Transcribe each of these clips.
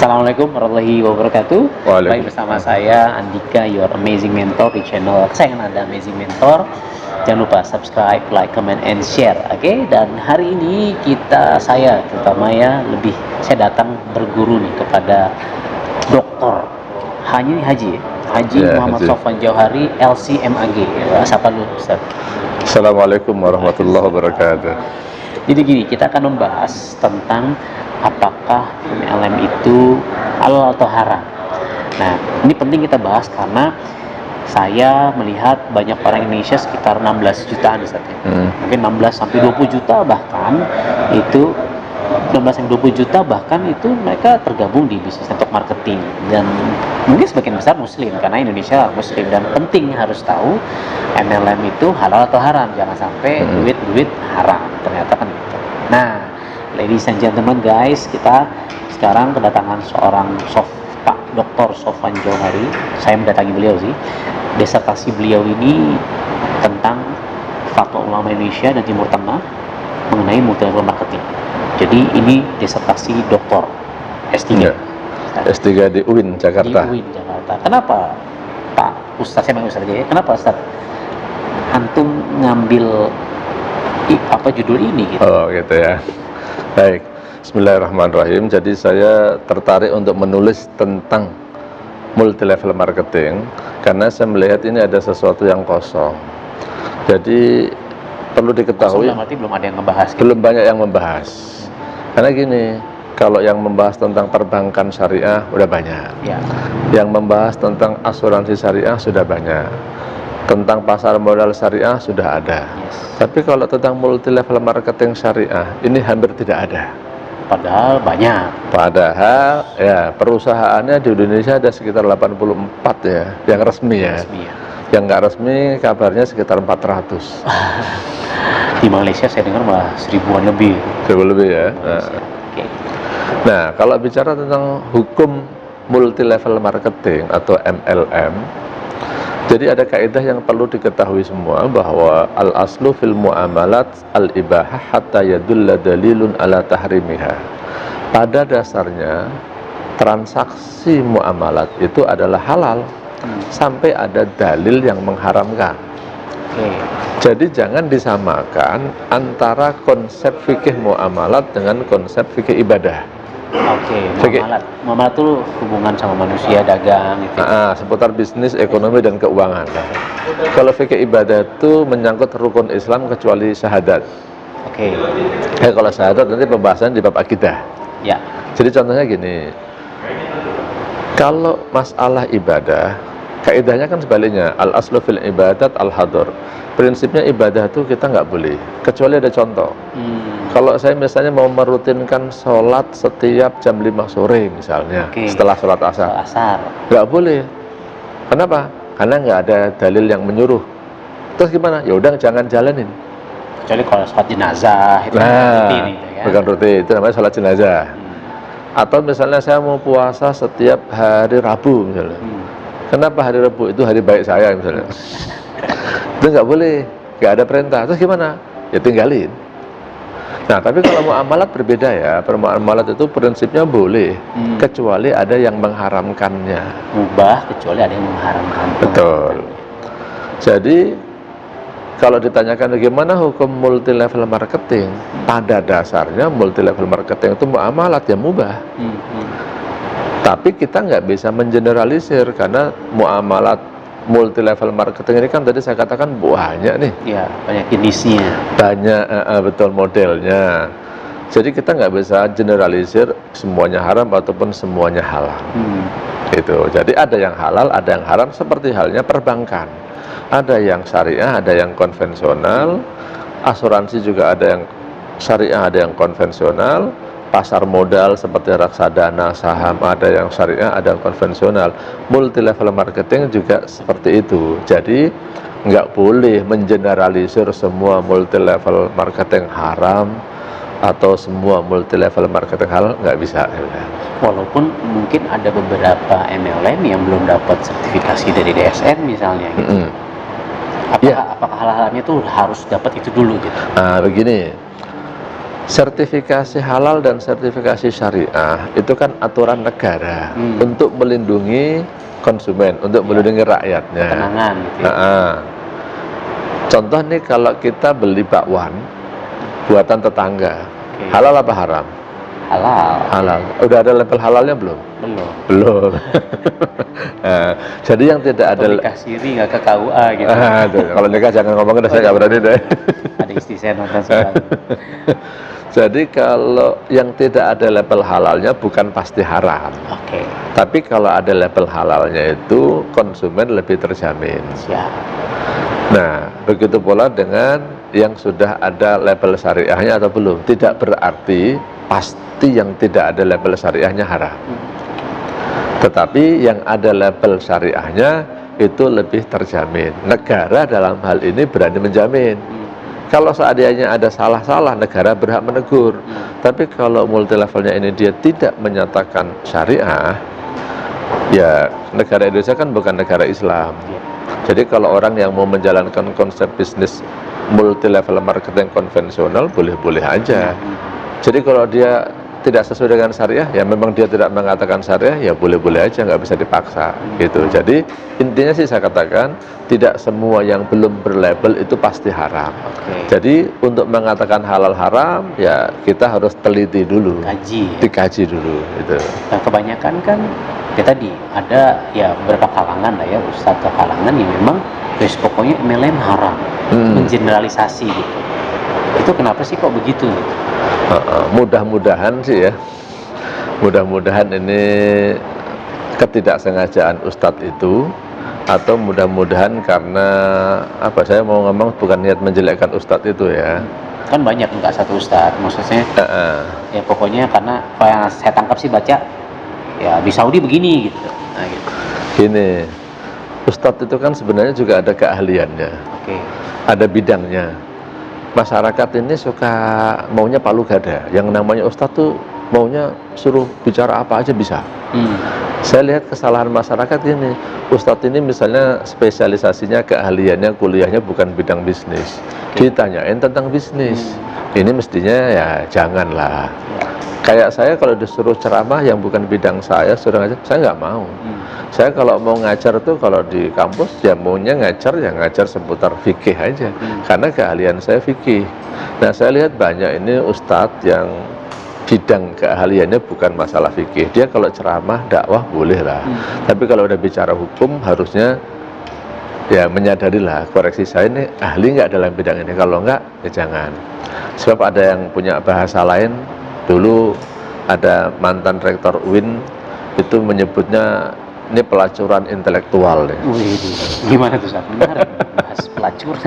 Assalamualaikum warahmatullahi wabarakatuh. Baik, bersama saya Andika, your amazing mentor di channel kesayangan Anda, Amazing Mentor. Jangan lupa subscribe, like, comment, and share. Oke? Dan hari ini saya terutama saya datang berguru nih kepada Doktor Haji Muhammad Sofwan Jauhari, LCMAG. Siapa lu, Ustaz? Assalamualaikum warahmatullahi wabarakatuh. Jadi gini, kita akan membahas tentang apakah MLM itu halal atau haram. Nah, ini penting kita bahas karena saya melihat banyak orang Indonesia sekitar 16 jutaan mungkin 16 sampai 20 juta bahkan itu 16 sampai 20 juta bahkan itu mereka tergabung di bisnis network marketing, dan mungkin sebagian besar muslim karena Indonesia muslim, dan penting harus tahu MLM itu halal atau haram, jangan sampai duit haram ternyata kan gitu. Nah, ladies and gentlemen guys, kita sekarang kedatangan seorang Pak Dr. Sofwan Jauhari. Saya mendatangi beliau sih. Disertasi beliau ini tentang fatwa ulama Indonesia dan Timur Tengah mengenai multilevel marketing. Jadi ini disertasi doktor S3. Ya, S3 di UIN Jakarta. Di UIN Jakarta. Kenapa Pak Ustaz, saya panggil Ustaz aja ya. Kenapa Ustaz antum ngambil judul ini gitu? Oh gitu ya. Baik, bismillahirrahmanirrahim. Jadi saya tertarik untuk menulis tentang multilevel marketing karena saya melihat ini ada sesuatu yang kosong. Jadi perlu diketahui, berarti belum ada yang membahas gitu? Belum banyak yang membahas. Karena gini, kalau yang membahas tentang perbankan syariah udah banyak ya. Yang membahas tentang asuransi syariah sudah banyak, tentang pasar modal syariah sudah ada. Tapi kalau tentang multilevel marketing syariah ini hampir tidak ada. Padahal banyak. Padahal ya perusahaannya di Indonesia ada sekitar 84 ya, yang resmi ya. Yang nggak resmi kabarnya sekitar 400. Di Malaysia saya dengar malah 1000-an lebih. 1000 lebih ya. Nah, kalau bicara tentang hukum multilevel marketing atau MLM, jadi ada kaidah yang perlu diketahui semua bahwa al-aslu fil muamalat al-ibahah hatta yadulla dalilun ala tahrimiha. Pada dasarnya transaksi muamalat itu adalah halal sampai ada dalil yang mengharamkan. Jadi jangan disamakan antara konsep fikih muamalat dengan konsep fikih ibadah. Muamalat itu hubungan sama manusia, dagang gitu. Seputar bisnis, ekonomi, dan keuangan. Kalau fikih ibadah itu menyangkut rukun Islam kecuali syahadat. Kalau syahadat nanti pembahasan di bab akidah. Ya. Jadi contohnya gini, kalau masalah ibadah, kaidahnya kan sebaliknya, al-aslu fil ibadat al-hadur. Prinsipnya ibadah itu kita nggak boleh, kecuali ada contoh. Kalau saya misalnya mau merutinkan sholat setiap jam 5 sore misalnya, setelah sholat asar, nggak boleh. Kenapa? Karena nggak ada dalil yang menyuruh. Terus gimana? Ya udah jangan jalanin. Kecuali kalau sholat jenazah itu rutin itu ya. Bukan rutin, itu namanya sholat jenazah. Atau misalnya saya mau puasa setiap hari Rabu misalnya. Kenapa hari Rabu? Itu hari baik saya misalnya. Itu nggak boleh, nggak ada perintah. Terus gimana? Ya tinggalin. Nah, tapi kalau muamalat berbeda ya. Muamalat itu prinsipnya boleh, kecuali ada yang mengharamkannya. Mubah kecuali ada yang mengharamkan. Betul. Jadi kalau ditanyakan bagaimana hukum multilevel marketing, pada dasarnya multilevel marketing itu muamalat yang mubah. Tapi kita nggak bisa mengeneralisir karena muamalat multilevel marketing ini kan tadi saya katakan banyak nih. Ya, banyak jenisnya. Banyak, betul modelnya. Jadi kita nggak bisa generalisir semuanya haram ataupun semuanya halal. Gitu. Jadi ada yang halal, ada yang haram, seperti halnya perbankan. Ada yang syariah, ada yang konvensional. Asuransi juga ada yang syariah, ada yang konvensional. Pasar modal seperti reksadana, saham, ada yang syariah, ada yang konvensional. Multilevel marketing juga seperti itu. Jadi nggak boleh mengeneralisir semua multilevel marketing haram atau semua multilevel marketing halal, nggak bisa. Walaupun mungkin ada beberapa MLM yang belum dapat sertifikasi dari DSN misalnya gitu. Apakah hal-halnya itu harus dapat itu dulu gitu? Nah, begini. sertifikasi halal dan sertifikasi syariah itu kan aturan negara untuk melindungi konsumen, untuk melindungi rakyatnya. Ketenangan gitu ya. Contoh nih, kalau kita beli bakwan buatan tetangga, halal apa haram? Halal. Halal. Udah ada label halalnya belum? Belum. Nah, jadi yang tidak ada nikah siri nggak ke KUA gitu. Kalau nikah jangan ngomongin, saya nggak berani deh. Ada istri saya nonton sekarang. Jadi kalau yang tidak ada label halalnya bukan pasti haram. Tapi kalau ada label halalnya itu konsumen lebih terjamin. Nah, begitu pula dengan yang sudah ada label syariahnya atau belum. Tidak berarti pasti yang tidak ada label syariahnya haram. Tetapi yang ada label syariahnya itu lebih terjamin. Negara dalam hal ini berani menjamin. Kalau seandainya ada salah-salah, negara berhak menegur. Tapi kalau multi levelnya ini dia tidak menyatakan syariah, ya negara Indonesia kan bukan negara Islam. Jadi kalau orang yang mau menjalankan konsep bisnis multi level marketing konvensional, boleh-boleh aja. Jadi kalau dia tidak sesuai dengan syariah, ya memang dia tidak mengatakan syariah, ya boleh-boleh aja, nggak bisa dipaksa gitu. Jadi intinya sih saya katakan, tidak semua yang belum berlabel itu pasti haram. Jadi untuk mengatakan halal haram, ya kita harus teliti dulu, dikaji dulu gitu. Nah, kebanyakan kan ya tadi ada ya beberapa kalangan lah ya, ustadz ke kalangan yang memang pokoknya MLM haram, mengeneralisasi gitu. Itu kenapa sih kok begitu gitu? Mudah-mudahan sih ya, mudah-mudahan ini ketidaksengajaan ustadz itu, atau mudah-mudahan karena apa, saya mau ngomong bukan niat menjelekkan ustadz itu ya. Kan banyak, enggak satu ustadz, maksudnya ya pokoknya karena kalau yang saya tangkap sih baca ya di Saudi begini gitu. Nah, gitu. Gini, ustadz itu kan sebenarnya juga ada keahliannya, ada bidangnya. Masyarakat ini suka maunya palu gada. Yang namanya ustadz tuh maunya suruh bicara apa aja bisa. Saya lihat kesalahan masyarakat ini, ustadz ini misalnya spesialisasinya, keahliannya, kuliahnya bukan bidang bisnis, ditanyain tentang bisnis. Ini mestinya ya janganlah. Kayak saya kalau disuruh ceramah yang bukan bidang saya, suruh ngajar, saya nggak mau. Saya kalau mau ngajar tuh, kalau di kampus ya maunya ngajar, ya ngajar seputar fikih aja, karena keahlian saya fikih. Nah, saya lihat banyak ini ustadz yang bidang keahliannya bukan masalah fikih. Dia kalau ceramah, dakwah boleh lah, tapi kalau udah bicara hukum harusnya ya menyadarilah, koreksi saya ini ahli nggak dalam bidang ini. Kalau nggak, ya jangan. Sebab ada yang punya bahasa lain. Dulu ada mantan rektor UIN itu menyebutnya ini pelacuran intelektual. Gimana tuh Ustaz? Benar, bahas pelacuran.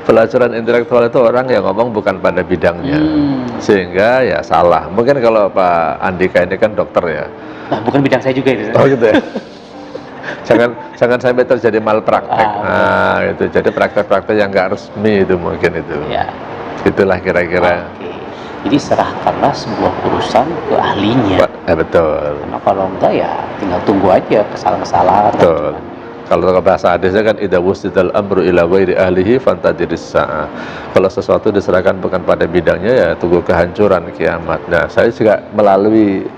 Pelacuran intelektual itu orang yang ngomong bukan pada bidangnya, sehingga ya salah. Mungkin kalau Pak Andika ini kan dokter ya. Nah, bukan bidang saya juga itu. Oh gitu ya. jangan sampai terjadi malpraktek. Nah, itu jadi praktek-praktek yang nggak resmi itu mungkin itu. Ya. Itulah kira-kira. Jadi serahkanlah sebuah urusan ke ahlinya. Betul. Karena kalau enggak ya tinggal tunggu aja kesalahan-kesalahan. Betul. Kalau bahasa hadisnya kan idza wusidal amru ila ghairi ahlihi fantadiris sa'a. Kalau sesuatu diserahkan bukan pada bidangnya, ya tunggu kehancuran kiamat. Nah, saya juga melalui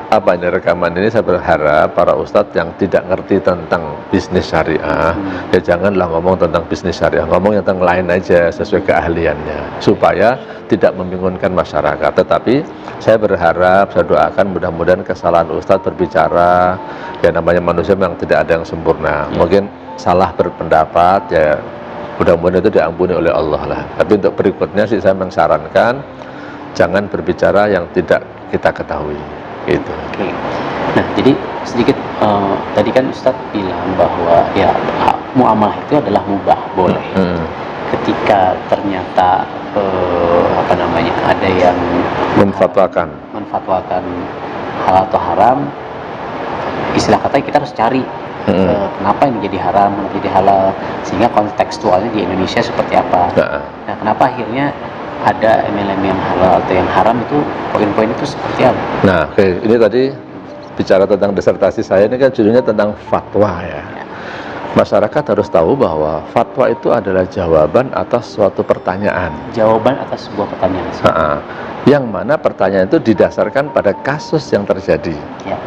rekaman ini saya berharap para ustadz yang tidak ngerti tentang bisnis syariah, ya janganlah ngomong tentang bisnis syariah, ngomong tentang lain aja sesuai keahliannya, supaya tidak membingungkan masyarakat. Tetapi saya berharap, saya doakan mudah-mudahan kesalahan ustadz berbicara, ya namanya manusia memang tidak ada yang sempurna, mungkin salah berpendapat, ya mudah-mudahan itu diampuni oleh Allah lah. Tapi untuk berikutnya sih saya mensarankan jangan berbicara yang tidak kita ketahui. Gitu. Nah, jadi sedikit tadi kan Ustadz bilang bahwa ya muamalah itu adalah mubah, boleh. Ketika ternyata ada yang menfatwakan halal atau haram, istilah katanya kita harus cari kenapa ini jadi haram, kenapa jadi halal, sehingga kontekstualnya di Indonesia seperti apa. Nah, kenapa akhirnya ada MLM yang halal atau yang haram, itu poin-poin itu seperti apa? Nah, ini tadi bicara tentang disertasi saya, ini kan judulnya tentang fatwa ya. Masyarakat harus tahu bahwa fatwa itu adalah jawaban atas suatu pertanyaan. Jawaban atas sebuah pertanyaan. Yang mana pertanyaan itu didasarkan pada kasus yang terjadi. Ya.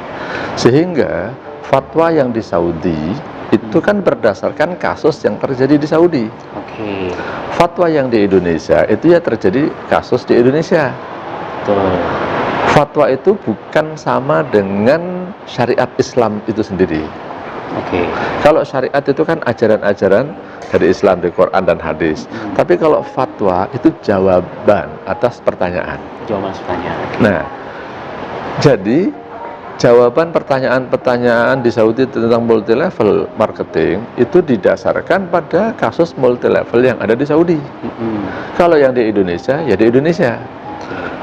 Sehingga fatwa yang di Saudi itu kan berdasarkan kasus yang terjadi di Saudi. Oke. Fatwa yang di Indonesia itu ya terjadi kasus di Indonesia. Betul. Fatwa itu bukan sama dengan syariat Islam itu sendiri. Oke. Kalau syariat itu kan ajaran-ajaran dari Islam, di Quran dan hadis. Tapi kalau fatwa itu jawaban atas pertanyaan. Jawaban pertanyaan. Nah, jadi jawaban pertanyaan-pertanyaan di Saudi tentang multi level marketing itu didasarkan pada kasus multi level yang ada di Saudi. Kalau yang di Indonesia, ya di Indonesia.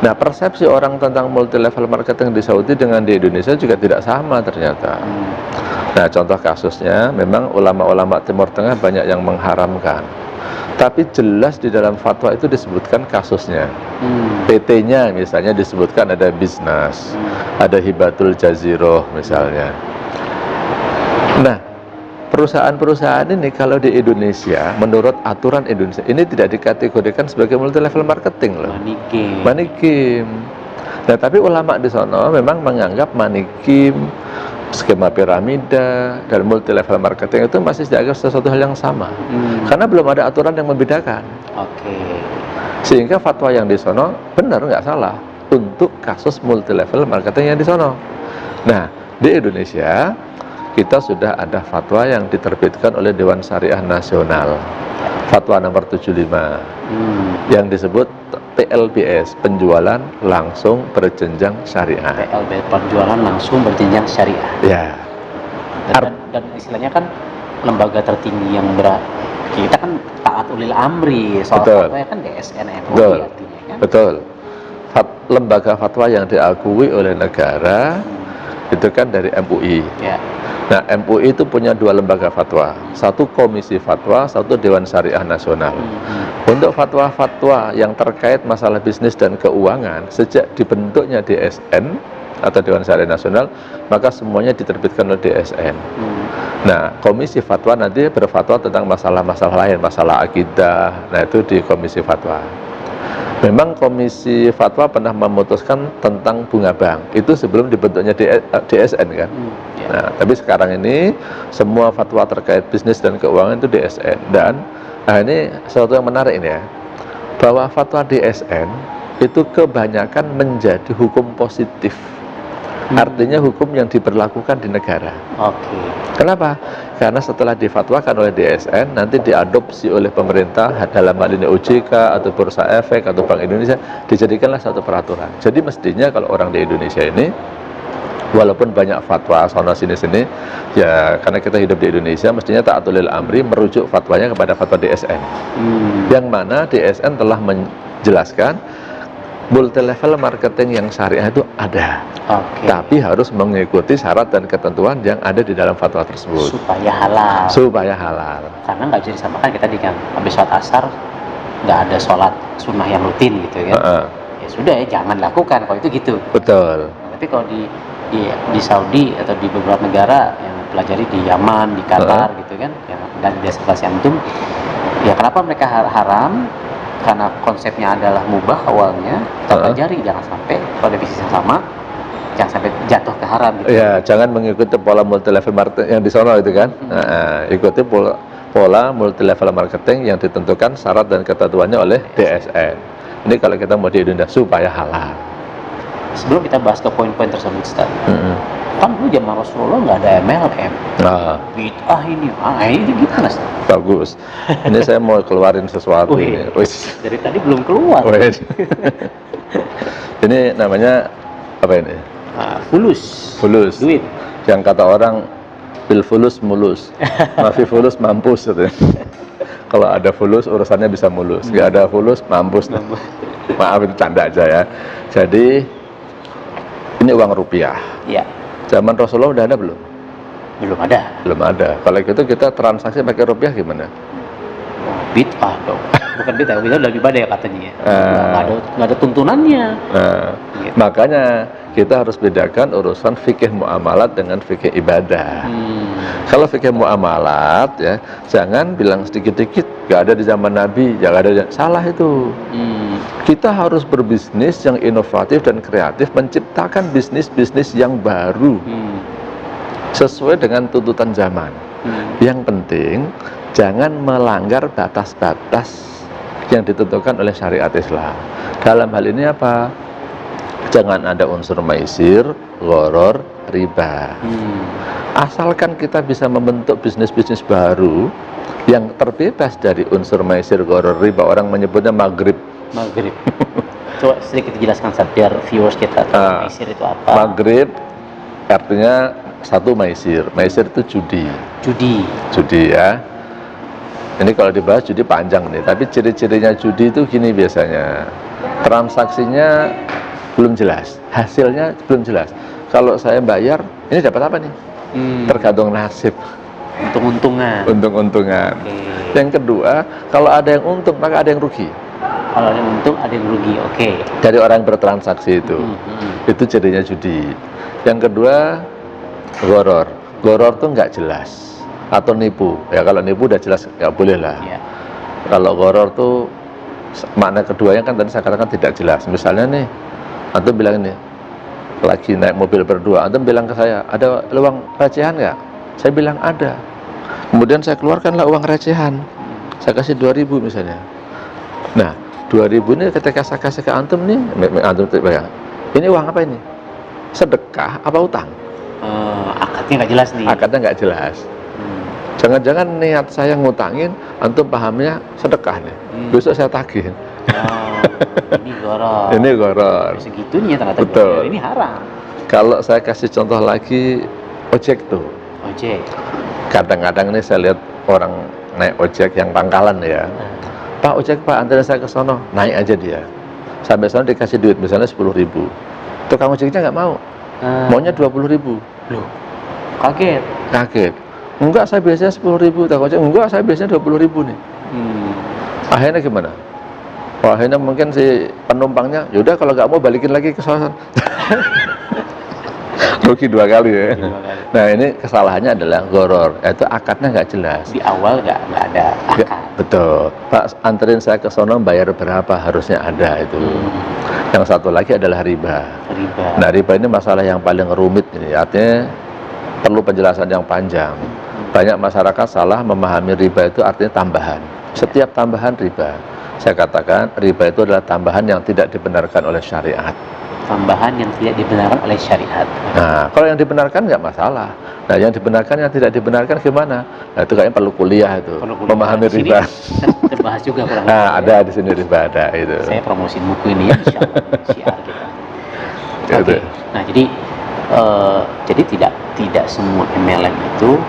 Nah, persepsi orang tentang multi level marketing di Saudi dengan di Indonesia juga tidak sama ternyata. Nah, contoh kasusnya memang ulama-ulama Timur Tengah banyak yang mengharamkan. Tapi jelas di dalam fatwa itu disebutkan kasusnya. PT-nya misalnya disebutkan ada bisnis, ada hibatul jaziroh misalnya. Nah, perusahaan-perusahaan ini kalau di Indonesia, menurut aturan Indonesia, ini tidak dikategorikan sebagai multi level marketing loh. Money game. Nah, tapi ulama di sana memang menganggap money game, skema piramida, dan multi level marketing itu masih dianggap sesuatu hal yang sama. Karena belum ada aturan yang membedakan. Oke. Sehingga fatwa yang di sana benar nggak salah untuk kasus multi level marketing yang di sana. Nah, di Indonesia kita sudah ada fatwa yang diterbitkan oleh Dewan Syariah Nasional, fatwa nomor 75, yang disebut PLBS, penjualan langsung berjenjang syariah. PLBS, penjualan langsung berjenjang syariah. Ya. Dan istilahnya kan lembaga tertinggi yang kita kan taat ulil amri, soal fatwa kan DSN MUI artinya kan. Betul. Lembaga fatwa yang diakui oleh negara itu kan dari MUI. Ya. Nah, MUI itu punya dua lembaga fatwa, satu komisi fatwa, satu Dewan Syariah Nasional. Untuk fatwa-fatwa yang terkait masalah bisnis dan keuangan, sejak dibentuknya DSN atau Dewan Syariah Nasional, maka semuanya diterbitkan oleh DSN. Nah, komisi fatwa nanti berfatwa tentang masalah-masalah lain, masalah akidah, nah itu di komisi fatwa. Memang komisi fatwa pernah memutuskan tentang bunga bank, itu sebelum dibentuknya DSN kan. Nah, tapi sekarang ini semua fatwa terkait bisnis dan keuangan itu DSN. Dan ini sesuatu yang menarik ini ya, bahwa fatwa DSN itu kebanyakan menjadi hukum positif. Artinya hukum yang diberlakukan di negara. Oke. Kenapa? Karena setelah difatwakan oleh DSN, nanti diadopsi oleh pemerintah dalam hal ini OJK atau Bursa Efek atau Bank Indonesia, dijadikanlah satu peraturan. Jadi mestinya kalau orang di Indonesia ini, walaupun banyak fatwa sana sini-sini, ya karena kita hidup di Indonesia, mestinya ta'atulil amri merujuk fatwanya kepada fatwa DSN. Yang mana DSN telah menjelaskan multi level marketing yang syariah itu ada, tapi harus mengikuti syarat dan ketentuan yang ada di dalam fatwa tersebut supaya halal. Karena nggak bisa disamakan kita di kan habis sholat asar nggak ada sholat sunnah yang rutin gitu kan. Ya sudah ya jangan lakukan kalau itu gitu. Betul. Nah, tapi kalau di Saudi atau di beberapa negara yang pelajari di Yaman, di Qatar gitu kan, yang dan di destinasi antum, ya kenapa mereka haram? Karena konsepnya adalah mubah awalnya, kita pelajari jangan sampai pada bisnis yang sama, jangan sampai jatuh ke haram gitu. Ya, jangan mengikuti pola multi level marketing yang di sono itu kan. Ikuti pola multi level marketing yang ditentukan syarat dan ketentuannya oleh DSN. Ini kalau kita mau di Indonesia supaya halal. Sebelum kita bahas ke poin-poin tersebut, Ustaz, kan dulu zaman Rasulullah nggak ada MLM. Bid'ah ini gimana, Ustaz? Bagus. Ini saya mau keluarin sesuatu ini. Dari tadi belum keluar. Ini namanya apa ini? Fulus. Duit. Yang kata orang bil fulus mulus. Mafi fulus mampus gitu. Kalau ada fulus urusannya bisa mulus. Nggak ada fulus mampus. Maaf itu canda aja ya. Jadi ini uang rupiah. Iya. Zaman Rasulullah udah ada belum? Belum ada. Belum ada. Kalau gitu kita transaksi pakai rupiah gimana? Bid'ah dong. Bukan bid'ah, itu lebih ibadah ya katanya. Nggak ada tuntunannya. Gitu. Makanya kita harus bedakan urusan fikih muamalat dengan fikih ibadah. Kalau fikih muamalat ya, jangan bilang sedikit-sedikit nggak ada di zaman Nabi, jangan ada, salah itu. Kita harus berbisnis yang inovatif dan kreatif, menciptakan bisnis-bisnis yang baru sesuai dengan tuntutan zaman. Yang penting jangan melanggar batas-batas yang ditentukan oleh syariat Islam. Dalam hal ini apa? Jangan ada unsur maisir, gharar, riba. Asalkan kita bisa membentuk bisnis-bisnis baru yang terbebas dari unsur maisir, gharar, riba. Orang menyebutnya maghrib. Maghrib. Coba sedikit dijelaskan biar viewers kita tahu maisir itu apa. Maghrib artinya satu maisir. Maisir itu judi. Judi ya. Ini kalau dibahas judi panjang nih, tapi ciri-cirinya judi itu gini biasanya. Transaksinya belum jelas, hasilnya belum jelas. Kalau saya bayar, ini dapat apa nih? Tergantung nasib. Untung-untungan. Yang kedua, kalau ada yang untung maka ada yang rugi. Kalau ada yang untung ada yang rugi. Dari orang yang bertransaksi itu jadinya judi. Yang kedua, gharar. Gharar tuh nggak jelas atau nipu. Ya kalau nipu udah jelas nggak boleh lah. Kalau gharar tuh makna keduanya kan tadi saya katakan tidak jelas. Misalnya nih, antum bilang ini lagi naik mobil berdua, antum bilang ke saya, ada uang recehan nggak? Saya bilang ada. Kemudian saya keluarkanlah uang recehan, saya kasih 2.000 misalnya. Nah 2.000 ini ketika saya kasih ke antum nih, antum bayang, ini uang apa ini? Sedekah apa utang? Akadnya nggak jelas nih. Akadnya nggak jelas. Jangan-jangan niat saya ngutangin, antum pahamnya sedekah nih. Besok saya tagih. Ini gharar. Ini gharar. Segitunya ternyata. Betul. Ini haram. Kalau saya kasih contoh lagi, ojek tuh. Ojek. Kadang-kadang ini saya lihat orang naik ojek yang pangkalan ya. Pak ojek Pak, anterin saya ke sono. Naik aja dia. Sampai sono dikasih duit misalnya 10.000. Tukang ojeknya nggak mau. Maunya 20.000. Loh, kaget. Enggak, saya biasanya 10.000. Tukang ojek, enggak, saya biasanya 20.000 nih. Akhirnya gimana? Akhirnya mungkin si penumpangnya, yaudah kalau nggak mau balikin lagi ke sana. Rugi 2 kali ya. Nah ini kesalahannya adalah gharar, itu akadnya nggak jelas. Di awal nggak ada akad. Betul. Pak, anterin saya ke sono, bayar berapa, harusnya ada itu. Yang satu lagi adalah riba. Nah riba ini masalah yang paling rumit ini, artinya perlu penjelasan yang panjang. Banyak masyarakat salah memahami riba itu artinya tambahan. Setiap tambahan riba. Saya katakan riba itu adalah tambahan yang tidak dibenarkan oleh syariat. Tambahan yang tidak dibenarkan oleh syariat. Nah, kalau yang dibenarkan nggak masalah. Nah, yang dibenarkan, yang tidak dibenarkan gimana? Nah, itu kayaknya perlu kuliah itu. Memahami riba. Kita bahas juga kurang lebih. Nah, ada di sini riba ada itu. Saya promosiin buku ini ya, syiar kita. Nah, jadi tidak semua MLM itu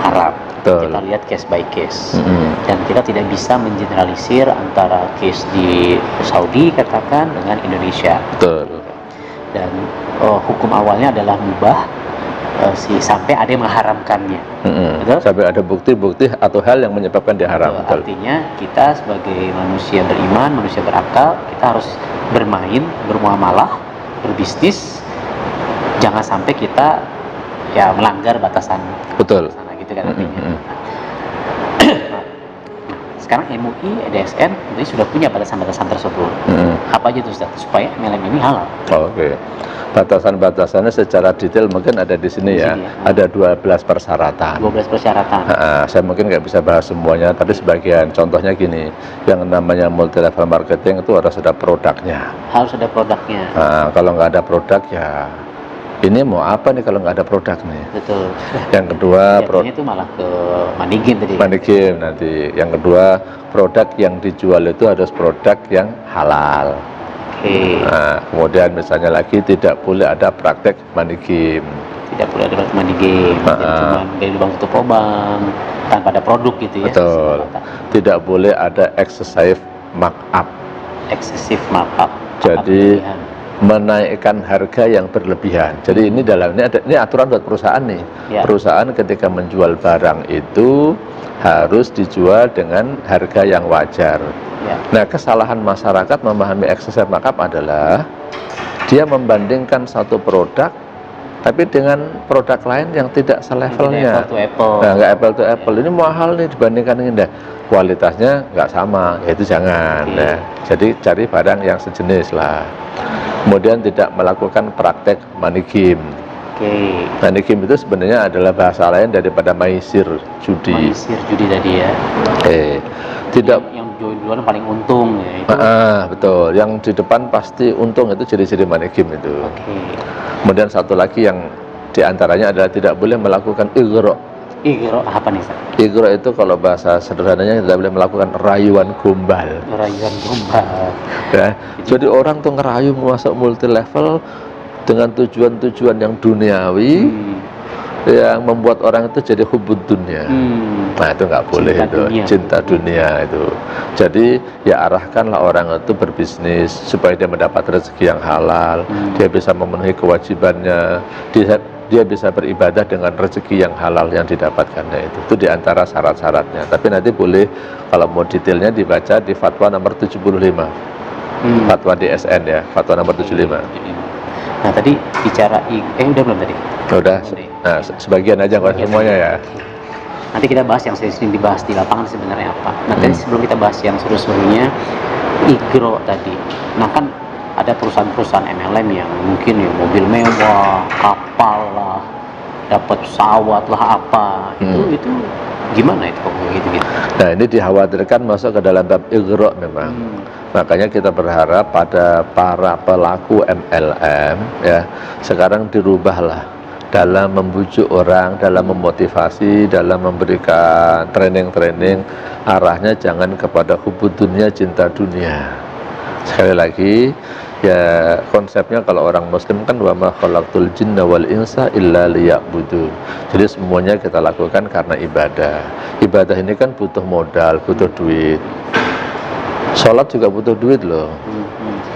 haram. Betul. Kita lihat case by case. Dan kita tidak bisa mengeneralisir antara case di Saudi katakan dengan Indonesia. Betul. Dan hukum awalnya adalah mubah sampai ada yang mengharamkannya. Betul? Sampai ada bukti-bukti atau hal yang menyebabkan dia haram. Betul. Artinya kita sebagai manusia beriman, manusia berakal, kita harus bermain, bermuamalah, berbisnis. Jangan sampai kita ya melanggar batasan. Betul. Gitu kan artinya. Sekarang MUI, EDSN itu sudah punya batasan-batasan tersebut. Apa aja tuh Ustaz supaya MLM ini halal? Oke. Batasan-batasannya secara detail mungkin ada di sini ya. Ada 12 persyaratan. 12 persyaratan. Saya mungkin nggak bisa bahas semuanya, tapi sebagian. Contohnya gini, yang namanya multi level marketing itu harus ada produknya. Harus ada produknya. Kalau nggak ada produk ya ini mau apa nih kalau nggak ada produk nih? Betul. Yang kedua, itu malah ke money game tadi. Money game nanti. Yang kedua, produk yang dijual itu harus produk yang halal. Nah, kemudian misalnya lagi tidak boleh ada praktek money game. Tidak boleh ada praktek money game. Cuma dari lubang tutup lubang tanpa ada produk gitu ya. Betul. Tidak boleh ada excessive markup. Excessive markup. Jadi menaikkan harga yang berlebihan. Jadi ini ini aturan buat perusahaan nih. Perusahaan ketika menjual barang itu harus dijual dengan harga yang wajar. Nah, kesalahan masyarakat memahami excessive markup adalah dia membandingkan satu produk tapi dengan produk lain yang tidak selevelnya. Apple to apple. Nah, nggak apple to apple. Ini mahal nih dibandingkan ini. Nah, kualitasnya nggak sama, ya itu jangan. Nah, jadi cari barang yang sejenis lah. Kemudian tidak melakukan praktek money game. Money game itu sebenarnya adalah bahasa lain daripada maisir, judi. Maisir, judi tadi ya. Tidak. Yang duluan paling untung ya itu. Betul. Yang di depan pasti untung itu ciri-ciri money game itu. Kemudian satu lagi yang diantaranya adalah tidak boleh melakukan igro. Igro apa nih, Ustaz? Igro itu kalau bahasa sederhananya tidak boleh melakukan rayuan gombal. Rayuan gombal. Ya. Jadi orang tuh ngerayu masuk multi level dengan tujuan-tujuan yang duniawi, yang membuat orang itu jadi hubud dunia. Nah itu nggak boleh, cinta dunia itu. Jadi ya arahkanlah orang itu berbisnis supaya dia mendapat rezeki yang halal, dia bisa memenuhi kewajibannya, dia bisa beribadah dengan rezeki yang halal yang didapatkannya itu diantara syarat-syaratnya. Tapi nanti boleh kalau mau detailnya dibaca di fatwa nomor 75, fatwa DSN ya, fatwa nomor 75. Nah tadi bicara udah belum tadi? Udah. Nah sebagian aja nggak semuanya ya. Nanti kita bahas yang sering dibahas di lapangan sebenarnya apa. Nah tadi sebelum kita bahas yang seru-serunya igro tadi. Nah kan ada perusahaan-perusahaan MLM yang mungkin ya mobil mewah, kapal lah, dapat pesawat lah apa. Itu gimana itu kok gitu? Nah ini dikhawatirkan masuk ke dalam bab igro memang. Makanya kita berharap pada para pelaku MLM ya sekarang dirubahlah dalam membujuk orang, dalam memotivasi, dalam memberikan training-training, arahnya jangan kepada hubud dunia, cinta dunia. Sekali lagi ya konsepnya kalau orang muslim kan wa ma khalaqtul jinna wal insa illa liya'budun. Jadi semuanya kita lakukan karena ibadah. Ibadah ini kan butuh modal, butuh duit. Sholat juga butuh duit loh.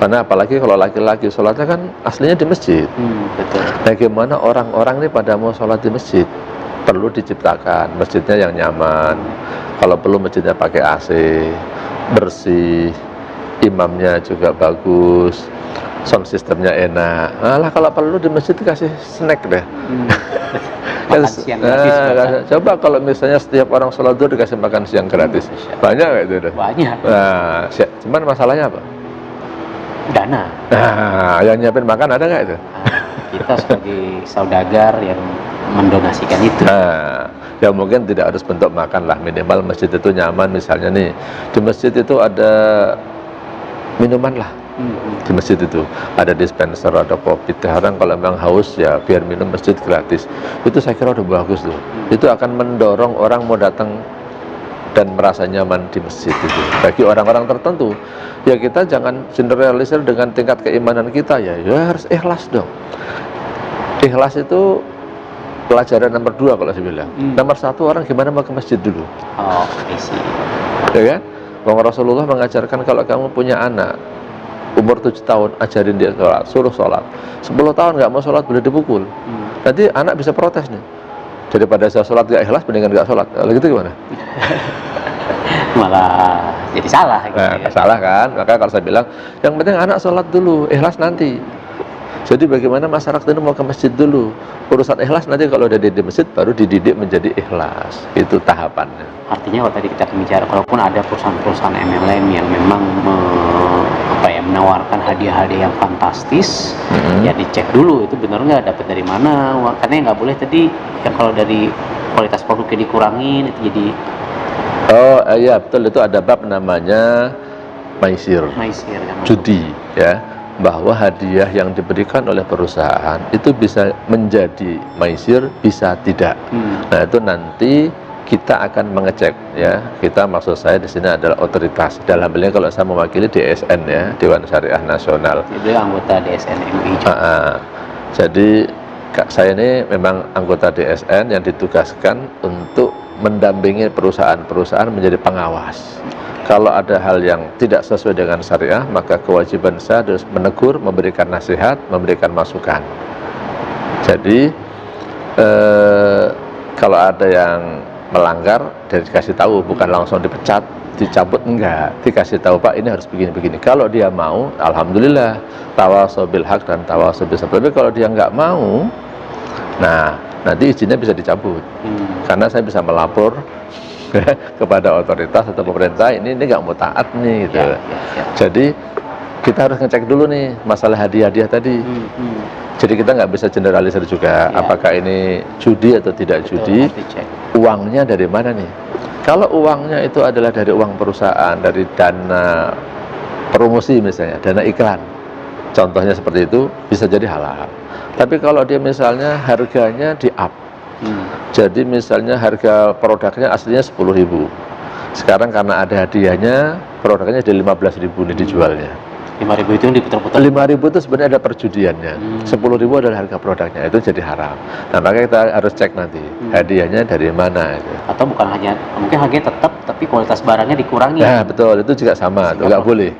Karena apalagi kalau laki-laki sholatnya kan aslinya di masjid. Betul. Bagaimana orang-orang ini pada mau sholat di masjid? Perlu diciptakan masjidnya yang nyaman. Kalau perlu masjidnya pakai AC, bersih, imamnya juga bagus, sound systemnya enak. Alah kalau perlu di masjid dikasih snack deh. Makan siang gratis. Coba kalau misalnya setiap orang sholat zuhur dikasih makan siang gratis, banyak nggak itu? Banyak. Nah, cuman masalahnya apa? Dana. Nah, yang nyiapin makan ada nggak itu? Kita sebagai saudagar yang mendonasikan itu. Nah, ya mungkin tidak harus bentuk makan lah, minimal masjid itu nyaman. Misalnya nih, di masjid itu ada minuman lah. Di masjid itu ada dispenser, ada kopi, teh. Orang kalau memang haus ya biar minum masjid gratis. Itu saya kira udah bagus tuh. Itu akan mendorong orang mau datang dan merasa nyaman di masjid itu. Bagi orang-orang tertentu, ya kita jangan generalisir dengan tingkat keimanan kita ya harus ikhlas dong. Ikhlas itu pelajaran nomor 2 kalau saya bilang. Nomor 1 orang gimana mau ke masjid dulu. Isi. Ya kan? Bang Rasulullah mengajarkan kalau kamu punya anak umur 7 tahun, ajarin dia sholat, suruh sholat. 10 tahun nggak mau sholat boleh dipukul. Nanti anak bisa protes nih. Daripada saya sholat nggak ikhlas, mendingan nggak sholat. Kalau gitu gimana? Malah jadi salah. Gitu, nah, salah kan? Makanya kalau saya bilang, yang penting anak sholat dulu, ikhlas nanti. Jadi bagaimana masyarakat ini mau ke masjid dulu. Urusan ikhlas nanti kalau udah di masjid baru dididik menjadi ikhlas. Itu tahapannya. Artinya kalau tadi kita bicara, kalaupun ada perusahaan-perusahaan MLM yang memang menawarkan hadiah-hadiah yang fantastis, ya dicek dulu itu benar nggak, dapat dari mana. Karena nggak boleh tadi yang kalau dari kualitas produknya dikurangin itu jadi. Oh iya betul, itu ada bab namanya maisir kan? Judi ya, bahwa hadiah yang diberikan oleh perusahaan itu bisa menjadi maisir, bisa tidak. Nah itu nanti kita akan mengecek ya. Kita maksud saya di sini adalah otoritas. Dalam hal ini kalau saya mewakili DSN ya, Dewan Syariah Nasional. Jadi anggota DSN MUI juga. Jadi saya ini memang anggota DSN yang ditugaskan untuk mendampingi perusahaan-perusahaan menjadi pengawas. Kalau ada hal yang tidak sesuai dengan syariah, maka kewajiban saya harus menegur, memberikan nasihat, memberikan masukan. Jadi kalau ada yang melanggar, dan dikasih tahu, bukan langsung dipecat, dicabut, enggak, dikasih tahu Pak ini harus begini-begini. Kalau dia mau, alhamdulillah, tawasau bil haq dan tawasau bis sabr. Tapi kalau dia enggak mau, Nah, nanti izinnya bisa dicabut. Karena saya bisa melapor kepada otoritas atau pemerintah, ini nggak mau taat nih gitu. Jadi kita harus ngecek dulu nih masalah hadiah-hadiah tadi. Jadi kita nggak bisa generalisir juga apakah ini judi atau tidak judi. Uangnya dari mana nih? Kalau uangnya itu adalah dari uang perusahaan, dari dana promosi misalnya, dana iklan, contohnya seperti itu, bisa jadi halal. Tapi kalau dia misalnya harganya di up, jadi misalnya harga produknya aslinya 10.000, sekarang karena ada hadiahnya produknya jadi 15.000 nih dijualnya. 5.000 itu yang diputar-putar. 5.000 itu sebenarnya ada perjudiannya. 10.000 adalah harga produknya, itu jadi haram. Nah, makanya kita harus cek nanti hadiahnya dari mana gitu. Atau bukan hanya, mungkin harganya tetap tapi kualitas barangnya dikurangi. Nah, betul, itu juga sama, nggak boleh.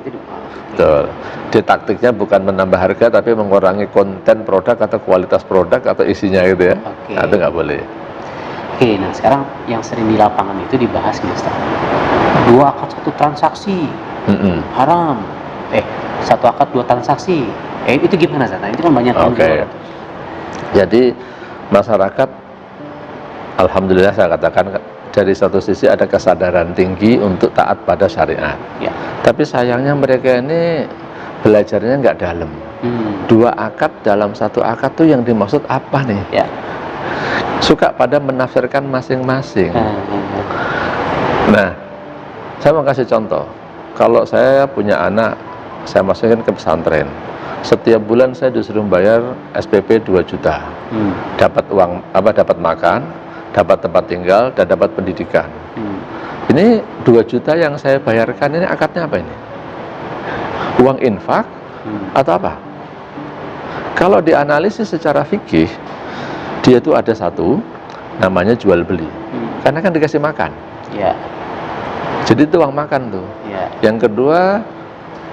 Betul. Di taktiknya bukan menambah harga tapi mengurangi konten produk atau kualitas produk atau isinya gitu ya. Nah, itu nggak boleh. Oke, nah sekarang yang sering di lapangan itu dibahas nih Ustaz. 2 akad 1 transaksi haram. Satu akad 2 transaksi. Itu gimana Ustaz? Nah, itu kan banyak yang jual. Jadi masyarakat, alhamdulillah saya katakan, dari satu sisi ada kesadaran tinggi untuk taat pada syariat. Tapi sayangnya mereka ini belajarnya nggak dalam. 2 akad dalam 1 akad tuh yang dimaksud apa nih? Suka pada menafsirkan masing-masing. Nah, saya mau kasih contoh. Kalau saya punya anak, saya masukin ke pesantren. Setiap bulan saya disuruh bayar SPP 2 juta. Dapat uang dapat makan, dapat tempat tinggal, dan dapat pendidikan. Ini 2 juta yang saya bayarkan ini akadnya apa ini? Uang infak atau apa? Kalau dianalisis secara fikih, dia itu ada satu namanya jual beli. Karena kan dikasih makan. Jadi itu uang makan tuh. Yang kedua,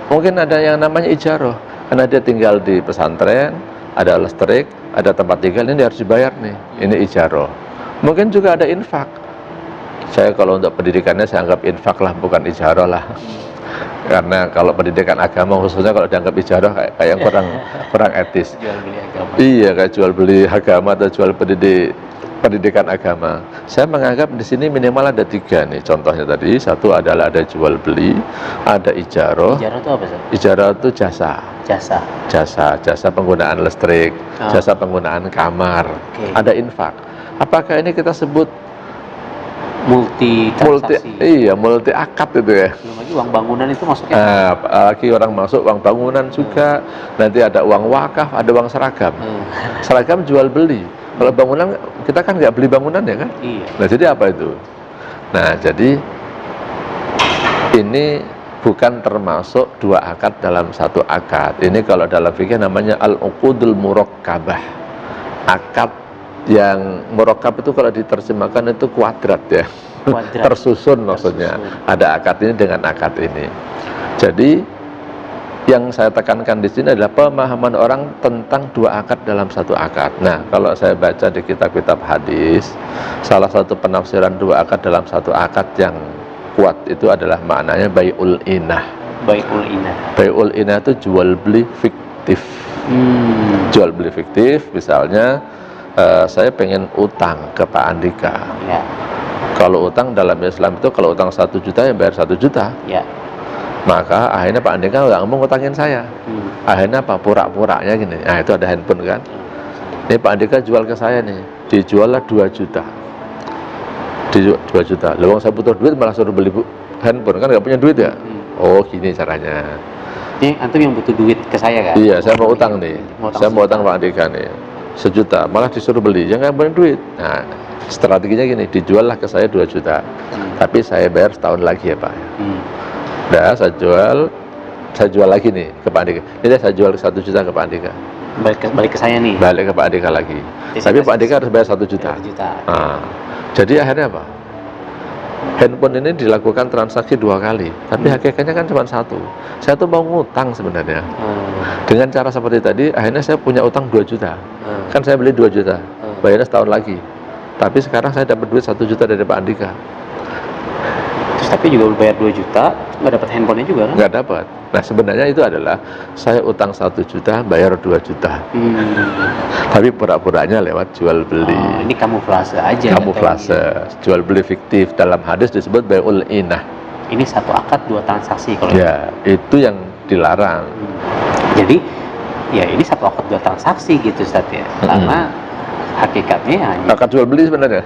mungkin ada yang namanya ijarah. Karena dia tinggal di pesantren, ada listrik, ada tempat tinggal, ini harus dibayar nih. Ini ijarah. Mungkin juga ada infak. Saya kalau untuk pendidikannya saya anggap infak lah, bukan ijarah lah. Karena kalau pendidikan agama khususnya kalau dianggap ijarah kayak kurang etis. Jual beli agama. Iya, kayak jual beli agama atau jual pendidikan agama. Saya menganggap di sini minimal ada 3 nih. Contohnya tadi, satu adalah ada jual beli, ada ijarah. Ijarah itu apa sih? Ijarah itu jasa penggunaan listrik, jasa penggunaan kamar. Ada infak. Apakah ini kita sebut multi transaksi? Multi akad itu ya. Belum lagi uang bangunan itu masuknya. Lagi orang masuk uang bangunan juga. Nanti ada uang wakaf, ada uang seragam. Seragam jual beli. Kalau bangunan kita kan nggak beli bangunan ya kan? Nah, jadi apa itu? Nah, jadi ini bukan termasuk 2 akad dalam 1 akad. Ini kalau dalam fikih namanya al-uqudul murakkabah. Akad yang murakkab itu kalau diterjemahkan itu kuadrat ya. Tersusun maksudnya. Ada akad ini dengan akad ini. Jadi yang saya tekankan di sini adalah pemahaman orang tentang 2 akad dalam 1 akad. Nah, kalau saya baca di kitab-kitab hadis, salah satu penafsiran 2 akad dalam 1 akad yang kuat itu adalah maknanya bai'ul inah. Bai'ul inah itu jual beli fiktif. Jual beli fiktif, misalnya saya pengen utang ke Pak Andika. Kalau utang dalam Islam itu kalau utang 1 juta ya bayar 1 juta. Maka akhirnya Pak Andika nggak mau ngutangin saya. Akhirnya apa? Pura-puranya gini. Nah, itu ada handphone kan. Ini Pak Andika jual ke saya nih. Dijuallah 2 juta. 2 juta. Lalu saya butuh duit malah suruh beli handphone kan nggak punya duit ya. Oh, gini caranya. Ini antum yang butuh duit ke saya kan? Iya, saya mau utang nih. Saya mau utang Pak Andika nih. 1 juta, malah disuruh beli. Jangan punya duit. Nah, strateginya gini, dijuallah ke saya 2 juta. Tapi saya bayar setahun lagi ya Pak. Nah, saya jual lagi nih ke Pak Andika. Ini saya jual 1 juta ke Pak Andika. Balik ke saya nih. Balik ke Pak Andika lagi. Tapi Pak Andika harus bayar 1 juta. Nah, jadi akhirnya apa? Handphone ini dilakukan transaksi 2 kali, tapi hakikatnya kan cuma 1. Saya tuh mau ngutang sebenarnya. Dengan cara seperti tadi, akhirnya saya punya utang 2 juta. Kan saya beli 2 juta, bayarnya setahun lagi. Tapi sekarang saya dapat duit 1 juta dari Pak Andika. Tapi juga bayar 2 juta, nggak dapat handphonenya juga kan? Nggak dapat. Nah, sebenarnya itu adalah saya utang 1 juta, bayar 2 juta. Tapi pura-puranya lewat jual beli. Oh, ini kamuflase aja. Kamuflase, jual beli fiktif. Dalam hadis disebut bai'ul inah. Ini satu akad 2 transaksi kalau ya, itu yang dilarang. Jadi ya ini satu akad 2 transaksi gitu Ustaz ya. Karena hakikatnya hanya akad jual beli sebenarnya.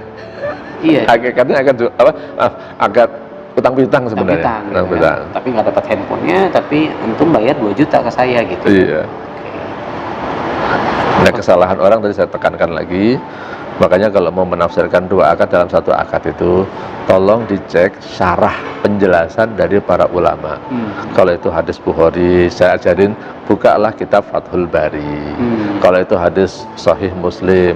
Iya. Hakikatnya akad utang piutang sebenarnya. Utang piutang. Tapi nggak dapat handphonenya, tapi antum bayar 2 juta ke saya gitu. Iya. Nah, kesalahan orang tadi saya tekankan lagi. Makanya kalau mau menafsirkan 2 akad dalam satu akad itu, tolong dicek syarah penjelasan dari para ulama. Kalau itu hadis Bukhari, saya ajarin bukalah kitab Fathul Bari. Kalau itu hadis Sahih Muslim,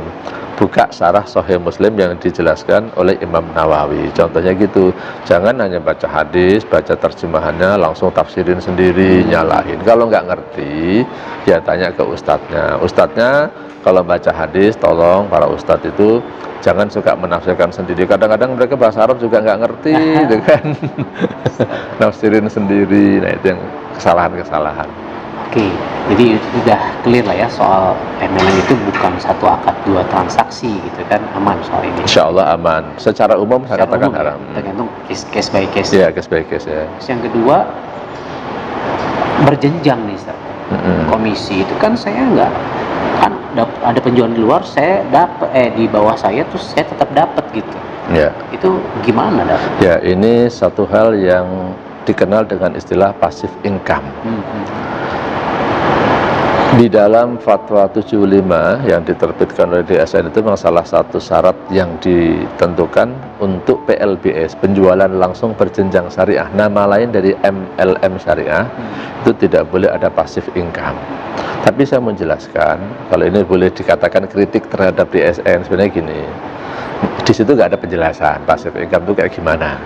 buka syarah Sahih Muslim yang dijelaskan oleh Imam Nawawi. Contohnya gitu. Jangan hanya baca hadis, baca terjemahannya, langsung tafsirin sendiri, nyalahin. Kalau nggak ngerti, ya tanya ke ustadznya. Ustadznya kalau baca hadis, tolong para ustadz itu jangan suka menafsirkan sendiri. Kadang-kadang mereka bahasa Arab juga nggak ngerti, gitu kan. Nafsirin sendiri. Nah, itu yang kesalahan-kesalahan. Oke, jadi sudah clear lah ya soal MLM itu bukan satu akad 2 transaksi gitu kan, aman soal ini. Insya Allah aman. Secara umum saya katakan haram. Tergantung case by case. Iya, case by case ya. Terus yang kedua, berjenjang nih Ustaz. Komisi itu kan saya nggak, kan ada penjualan di luar, saya dapat di bawah saya terus saya tetap dapat gitu. Ya. Itu gimana dapat? Ya, ini satu hal yang dikenal dengan istilah passive income. Di dalam Fatwa 75 yang diterbitkan oleh DSN itu memang salah satu syarat yang ditentukan untuk PLBS, penjualan langsung berjenjang syariah, nama lain dari MLM syariah, itu tidak boleh ada passive income. Tapi saya menjelaskan, kalau ini boleh dikatakan kritik terhadap DSN, sebenarnya gini, di situ nggak ada penjelasan passive income itu kayak gimana.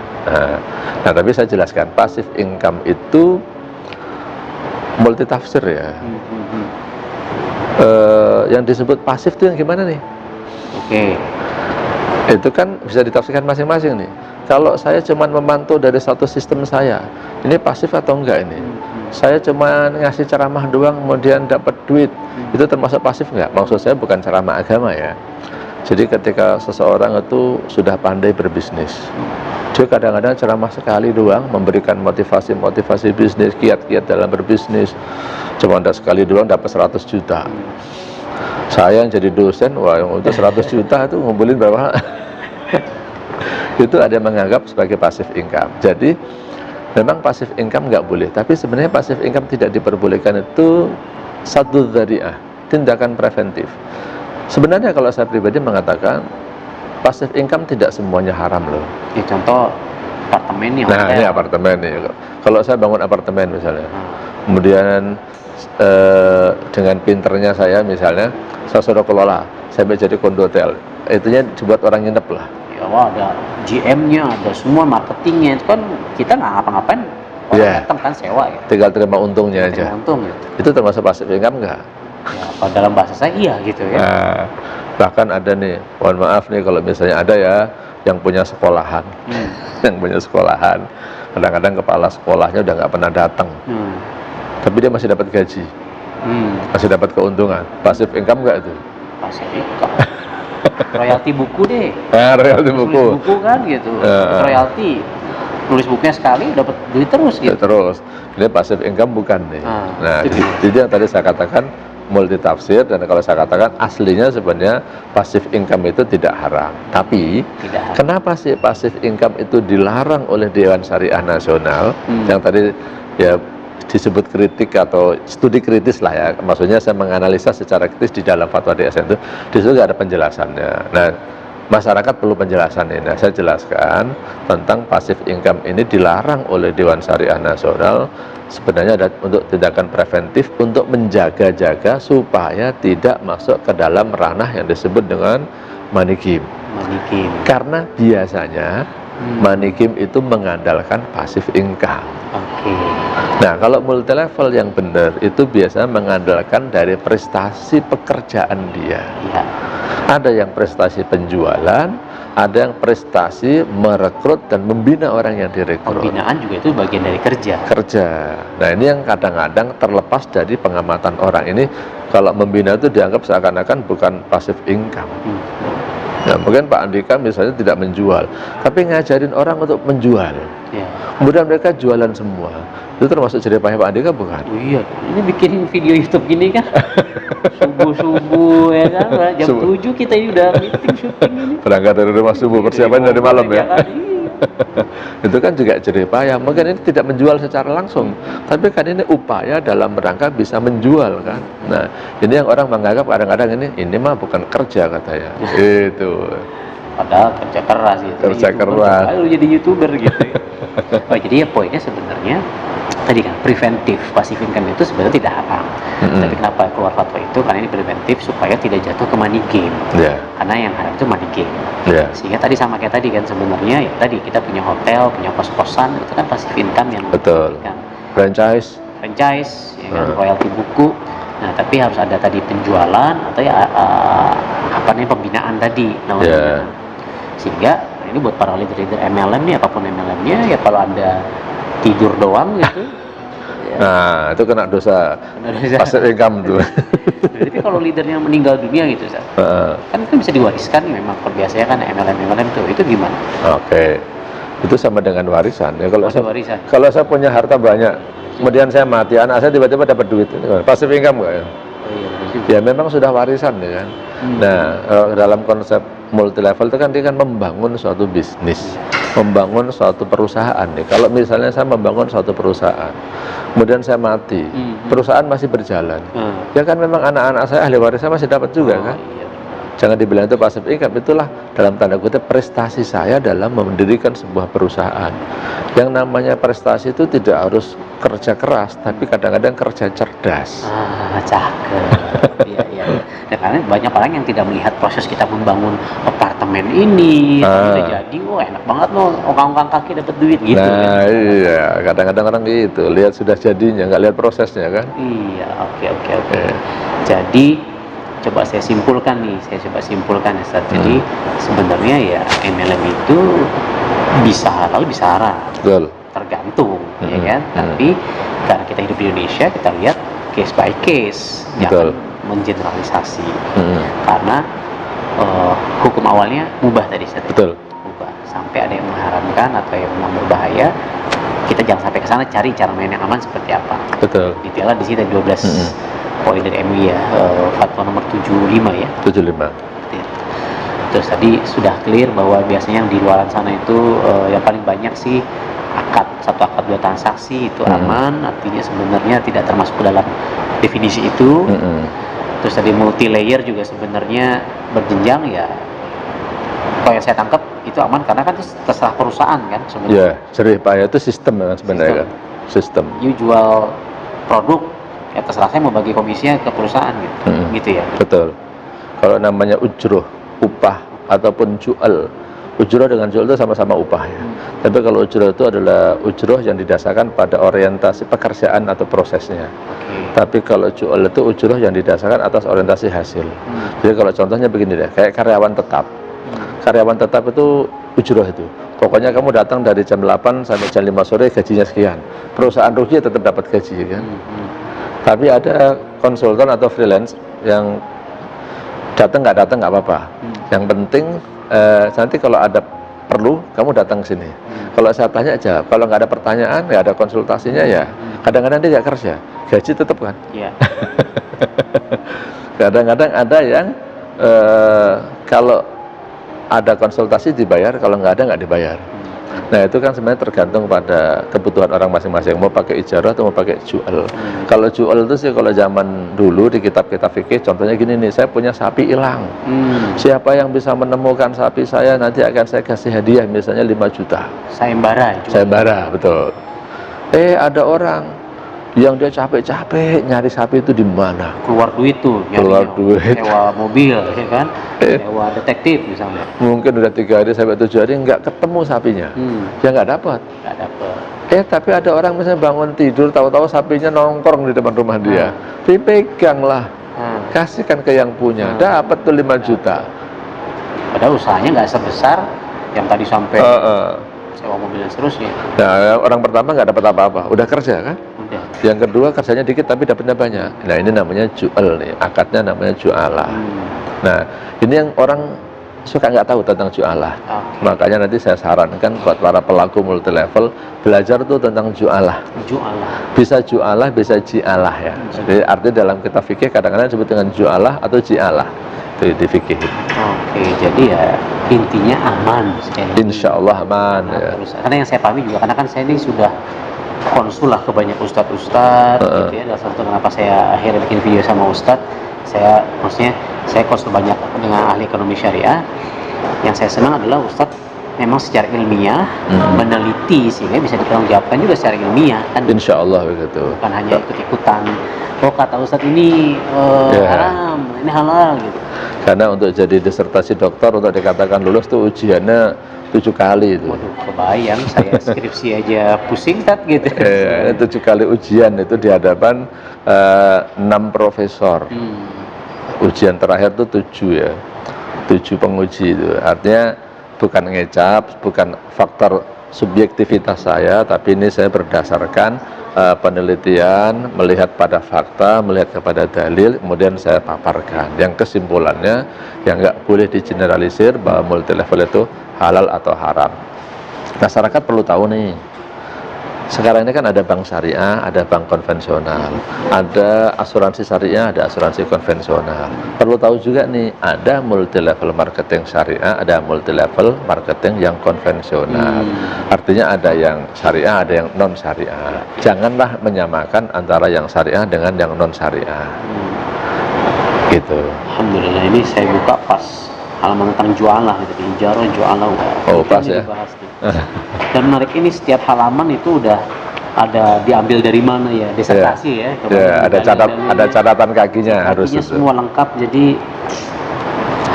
Nah, tapi saya jelaskan, passive income itu multi tafsir ya. Yang disebut pasif itu yang gimana nih? Oke. Itu kan bisa ditafsirkan masing-masing nih. Kalau saya cuma memantau dari satu sistem saya, ini pasif atau enggak ini? Saya cuma ngasih ceramah doang, kemudian dapat duit, itu termasuk pasif enggak? Maksud saya bukan ceramah agama ya. Jadi ketika seseorang itu sudah pandai berbisnis, dia kadang-kadang ceramah sekali doang, memberikan motivasi bisnis, kiat-kiat dalam berbisnis, cuma sekali doang dapat 100 juta. Saya yang jadi dosen, wah untuk 100 juta itu ngumpulin berapa? Itu ada yang menganggap sebagai passive income. Jadi memang passive income nggak boleh, tapi sebenarnya passive income tidak diperbolehkan itu satu dzari'ah, tindakan preventif. Sebenarnya kalau saya pribadi mengatakan passive income tidak semuanya haram loh. Ya, contoh apartemen nih. Nah, ini apartemen nih. Kalau saya bangun apartemen misalnya, kemudian dengan pinternya saya misalnya, saya suruh kelola, saya jadi kondotel, itunya dibuat orang nginep lah. Ya, wah, ada GM-nya, ada semua marketingnya, itu kan kita nggak ngapa-ngapain, orang datang kan sewa ya. Tinggal terima untungnya aja. Untung gitu. Itu termasuk passive income nggak? Ya, kalau dalam bahasa saya iya gitu ya. Nah, bahkan ada nih, mohon maaf nih kalau misalnya ada ya yang punya sekolahan, yang punya sekolahan, kadang-kadang kepala sekolahnya udah nggak pernah datang, tapi dia masih dapat gaji, masih dapat keuntungan. Passive income nggak itu? Passive income. Royalti buku deh. Royalti buku. Nulis buku kan gitu. Royalti. Nulis bukunya sekali dapat duit terus gitu. Terus. Ini passive income bukan nih. Nah, jadi yang tadi saya katakan multi tafsir, dan kalau saya katakan aslinya sebenarnya passive income itu tidak haram. Tapi kenapa sih passive income itu dilarang oleh Dewan Syariah Nasional? Yang tadi ya disebut kritik atau studi kritis lah ya. Maksudnya saya menganalisa secara kritis di dalam fatwa DSN itu, di situ nggak ada penjelasannya. Nah, masyarakat perlu penjelasan ini. Nah, saya jelaskan tentang passive income ini dilarang oleh Dewan Syariah Nasional. Sebenarnya ada untuk tindakan preventif untuk menjaga-jaga supaya tidak masuk ke dalam ranah yang disebut dengan money game. Karena biasanya money game itu mengandalkan passive income. Nah, kalau multi level yang benar itu biasa mengandalkan dari prestasi pekerjaan dia. Ada yang prestasi penjualan, ada yang prestasi, merekrut dan membina orang yang direkrut. Pembinaan juga itu bagian dari kerja. Nah ini yang kadang-kadang terlepas dari pengamatan orang. Ini kalau membina itu dianggap seakan-akan bukan passive income. Nah, mungkin Pak Andika misalnya tidak menjual, tapi ngajarin orang untuk menjual. Kemudian mereka jualan semua. Itu termasuk jerih payah Pak Andika bukan? Oh iya, ini bikin video YouTube gini kan subuh-subuh ya kan, jam 7 kita ini udah meeting syuting ini. Berangkat dari rumah subuh, persiapan dari malam ya. Itu kan juga jerih payah. Mungkin ini tidak menjual secara langsung, tapi kan ini upaya dalam rangka bisa menjual kan. Nah, ini yang orang menganggap kadang-kadang ini mah bukan kerja katanya. Itu. Padahal kerja keras gitu. Kerja keras. Lalu jadi YouTuber gitu. Oh, jadi ya poinnya sebenarnya tadi kan preventif, passive income itu sebenarnya tidak haram. Tapi kenapa keluar fatwa itu? Karena ini preventif supaya tidak jatuh ke money game. Karena yang haram itu money game. Sehingga tadi sama kayak tadi kan sebenarnya ya tadi kita punya hotel, punya kos-kosan, itu kan passive income yang betul. Kan. Franchise, ya kan, royalti buku. Nah, tapi harus ada tadi penjualan atau ya apa namanya pembinaan tadi namanya. Sehingga ini buat para leader-leader MLM nih, apapun MLM-nya ya kalau Anda tidur doang gitu. Nah, itu kena dosa. Passive income tuh. Jadi kalau leadernya meninggal dunia gitu, kan itu bisa diwariskan memang. Kalau biasanya kan MLM tuh, itu gimana? Oke. Itu sama dengan warisan. Ya kalau saya punya harta banyak, kemudian saya mati, anak saya tiba-tiba dapat duit, passive income nggak ya? Ya memang sudah warisan ya kan. Nah, dalam konsep multi level itu kan dia kan membangun suatu bisnis, membangun suatu perusahaan nih. Kalau misalnya saya membangun suatu perusahaan, kemudian saya mati, perusahaan masih berjalan, ya kan memang anak-anak saya ahli warisnya masih dapat juga kan. Jangan dibilang itu passive income, itulah dalam tanda kutip prestasi saya dalam mendirikan sebuah perusahaan. Yang namanya prestasi itu tidak harus kerja keras, tapi kadang-kadang kerja cerdas. Cakep. Iya. Dan karena banyak orang yang tidak melihat proses kita membangun apartemen ini, bisa jadi, enak banget loh, ongkang-ongkang kaki dapat duit gitu. Nah, iya, kadang-kadang orang gitu, lihat sudah jadinya, nggak lihat prosesnya kan? Iya, oke. Jadi coba saya simpulkan ya Ustaz. Jadi sebenarnya ya MLM itu bisa halal bisa haram. Betul. Tergantung ya kan. Tapi karena kita hidup di Indonesia, kita lihat case by case, jangan mengeneralisasi. Karena hukum awalnya mubah tadi Ustaz. Betul. Mubah. Sampai ada yang mengharamkan atau yang memang berbahaya, kita jangan sampai ke sana, cari cara main yang aman seperti apa. Betul. Detailnya di sini 12 poin dari MUI ya, fatwa nomor 75 ya. 75. Terus tadi sudah clear bahwa biasanya yang di luar sana itu yang paling banyak sih satu akad 2 transaksi itu aman, artinya sebenarnya tidak termasuk dalam definisi itu. Terus tadi multi layer juga sebenarnya berjenjang ya. Kalau yang saya tangkap itu aman karena kan terserah perusahaan kan sebenarnya. Ya, jerih payah itu sistem kan sebenarnya kan. Sistem. You jual produk, ya terserah saya mau bagi komisinya ke perusahaan gitu ya. Betul. Kalau namanya ujroh, upah ataupun jual, ujroh dengan jual itu sama-sama upah ya. Tapi kalau ujroh itu adalah ujroh yang didasarkan pada orientasi pekerjaan atau prosesnya. Tapi kalau jual itu ujroh yang didasarkan atas orientasi hasil. Jadi kalau contohnya begini deh, kayak karyawan tetap. Karyawan tetap itu ujroh itu. Pokoknya kamu datang dari jam 8 sampai jam 5 sore gajinya sekian. Perusahaan rugi tetap dapat gaji kan. Tapi ada konsultan atau freelance yang datang nggak apa-apa. Yang penting nanti kalau ada perlu kamu datang ke sini. Kalau saya tanya aja, kalau nggak ada pertanyaan, nggak ada konsultasinya ya kadang-kadang dia nggak kerja, gaji tetap kan. Kadang-kadang ada yang kalau ada konsultasi dibayar, kalau nggak ada nggak dibayar. Nah itu kan sebenarnya tergantung pada kebutuhan orang masing-masing, mau pakai ijarah atau mau pakai jual. Kalau jual itu sih kalau zaman dulu di kitab-kitab fikih, contohnya gini nih, saya punya sapi hilang. Siapa yang bisa menemukan sapi saya, nanti akan saya kasih hadiah misalnya 5 juta. Sayembara, betul. Ada orang yang dia capek-capek nyari sapi itu di mana? Keluar duit tuh, sewa mobil, ya kan? Sewa detektif misalnya. Mungkin udah 3 hari sampai 7 hari nggak ketemu sapinya, ya nggak dapat. Tapi ada orang misalnya bangun tidur, tahu-tahu sapinya nongkrong di depan rumah dia, dipegang lah, kasihkan ke yang punya, dapat tuh 5 juta. Padahal usahanya nggak sebesar yang tadi sampai sewa mobil dan seterusnya. Nah, orang pertama nggak dapat apa-apa, udah kerja kan? Udah. Yang kedua kerjanya dikit tapi dapatnya banyak. Nah ini namanya jual nih, akadnya namanya jualah. Nah ini yang orang suka nggak tahu tentang jualah. Makanya nanti saya sarankan buat para pelaku multi level belajar tuh tentang jualah. Bisa jualah, bisa jialah ya. Jadi arti dalam kitab fikih kadang-kadang disebut dengan jualah atau jialah. Itu di fikih. Oke, jadi ya intinya aman. Insya Allah aman. Ya. Terus, karena yang saya pahami juga, karena kan saya ini sudah konsul lah ke banyak ustadz gitu ya. Salah satu kenapa saya akhirnya bikin video sama ustadz, maksudnya saya konsul banyak dengan ahli ekonomi syariah. Yang saya senang adalah ustadz memang secara ilmiah meneliti sehingga bisa dipertanggungjawabkan juga secara ilmiah kan. Insya Allah begitu. Bukan hanya ikut-ikutan. Oh kata ustadz ini haram, ini halal gitu. Karena untuk jadi disertasi dokter untuk dikatakan lulus tuh ujiannya 7 kali itu. Waduh, kebayang saya skripsi aja pusing tat gitu. 7 kali ujian itu di hadapan 6 profesor. Ujian terakhir tuh 7 ya. 7 penguji itu. Artinya bukan ngecap, bukan faktor subjektivitas saya, tapi ini saya berdasarkan penelitian, melihat pada fakta, melihat kepada dalil, kemudian saya paparkan. Yang kesimpulannya, yang nggak boleh digeneralisir bahwa multi level itu halal atau haram. Masyarakat perlu tahu nih, sekarang ini kan ada bank syariah, ada bank konvensional, ada asuransi syariah, ada asuransi konvensional. Perlu tahu juga nih, ada multi level marketing syariah, ada multi level marketing yang konvensional. Artinya ada yang syariah, ada yang non syariah. Janganlah menyamakan antara yang syariah dengan yang non syariah. Gitu. Alhamdulillah, ini saya buka pas halaman tentang jualah gitu, ijaro jualah. Oh pas ya. Dan menarik, ini setiap halaman itu udah ada diambil dari mana ya, disertasi ya. Ada catatan kakinya harus itu. Semua lengkap, jadi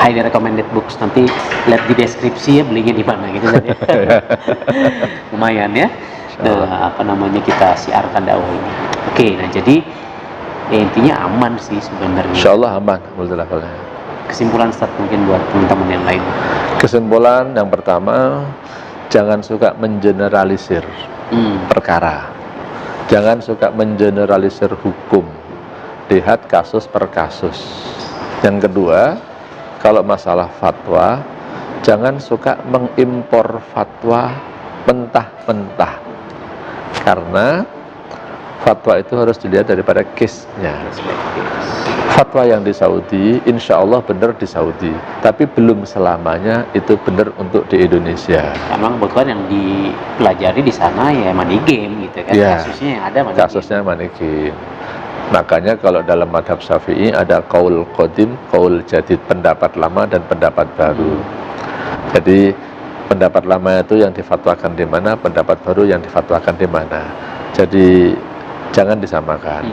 highly recommended books. Nanti lihat di deskripsi ya belinya di mana gitu kan ya. Lumayan ya. Nah, apa namanya, kita siarkan dakwah ini. Oke, nah jadi ya intinya aman sih sebenarnya. Insya Allah aman multi levelnya. Kesimpulan Ustaz mungkin buat teman-teman yang lain. Kesimpulan yang pertama, jangan suka mengeneralisir perkara. Jangan suka mengeneralisir hukum. Lihat kasus per kasus. Yang kedua, kalau masalah fatwa, jangan suka mengimpor fatwa mentah-mentah. Karena fatwa itu harus dilihat daripada case-nya. Fatwa yang di Saudi, insya Allah benar di Saudi, tapi belum selamanya itu benar untuk di Indonesia. Memang kebetulan yang dipelajari di sana ya money game gitu kan, ya, kasusnya yang ada money game. Makanya kalau dalam madhab Syafi'i ada qaul qadim, qaul jadid, pendapat lama dan pendapat baru. Jadi pendapat lama itu yang difatwakan di mana, pendapat baru yang difatwakan di mana. Jadi jangan disamakan.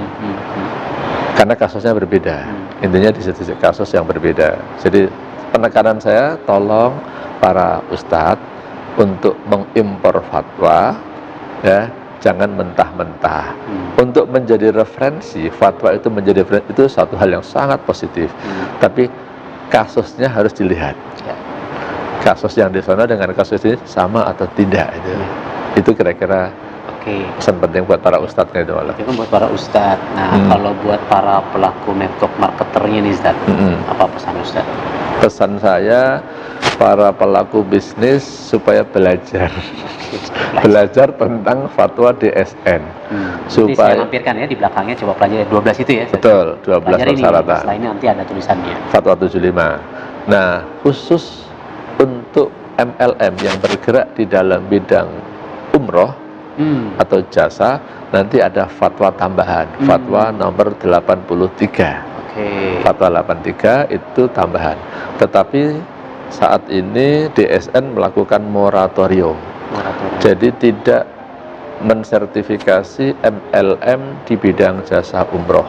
Karena kasusnya berbeda. Intinya di situ kasus yang berbeda. Jadi penekanan saya, tolong para ustadz untuk mengimpor fatwa, ya, jangan mentah-mentah. Untuk menjadi referensi, fatwa itu menjadi referensi, itu satu hal yang sangat positif. Tapi kasusnya harus dilihat. Kasus yang di sana dengan kasus ini sama atau tidak itu. Itu kira-kira pesan penting buat para ustadznya itu malah. Itu buat para ustadz. Nah, kalau buat para pelaku network marketernya nih Ustadz, apa pesan Ustadz? Pesan saya, para pelaku bisnis supaya belajar tentang fatwa DSN. Supaya saya lampirkan ya di belakangnya, coba pelajari 12 itu ya. Betul, 12 persyaratan. Setelah ini nanti ada tulisannya. Fatwa 75. Nah, khusus untuk MLM yang bergerak di dalam bidang umroh atau jasa, nanti ada fatwa tambahan, fatwa nomor 83. Fatwa 83 itu tambahan. Tetapi saat ini DSN melakukan moratorium. Jadi tidak mensertifikasi MLM di bidang jasa umroh.